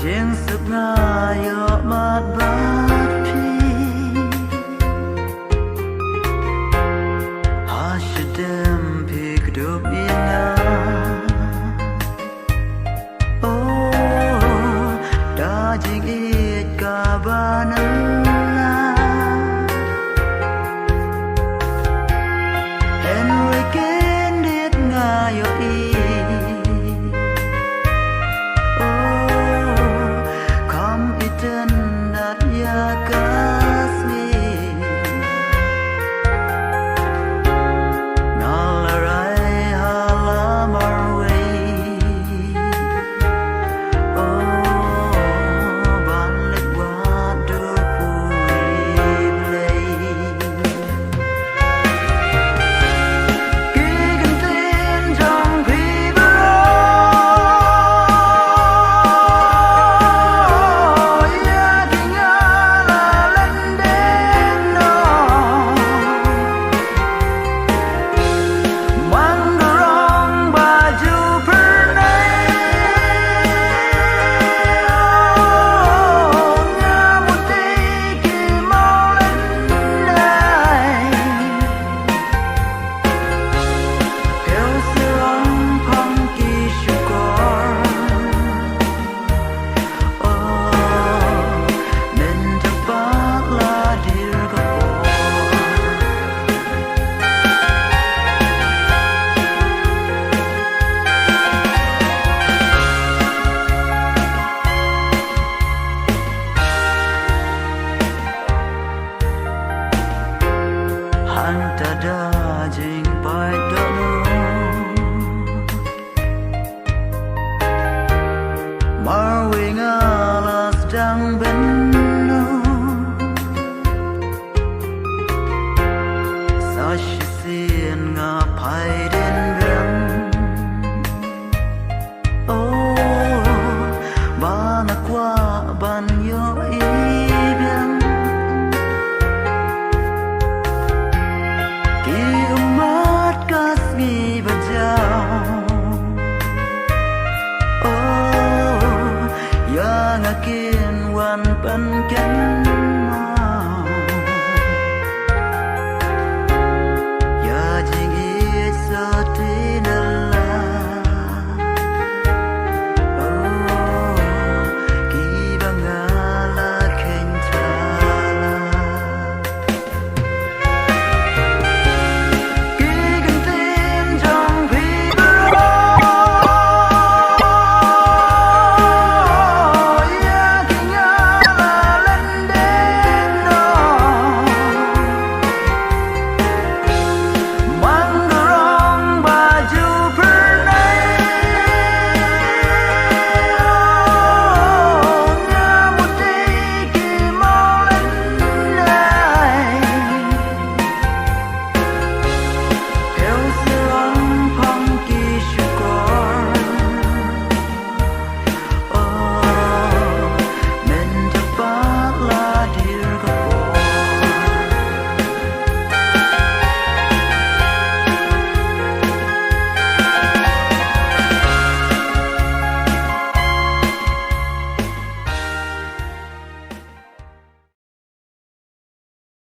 Jeng suk ngayo mat bat pi Hashidem pigdup ina Oh da jing it kabana Henry kendit ngayo i Tada jing pai dono Marwing alas dang benno Sashisian ngapai den rem Oh bana kwa ban yo ibiang Yang akin wan pan kan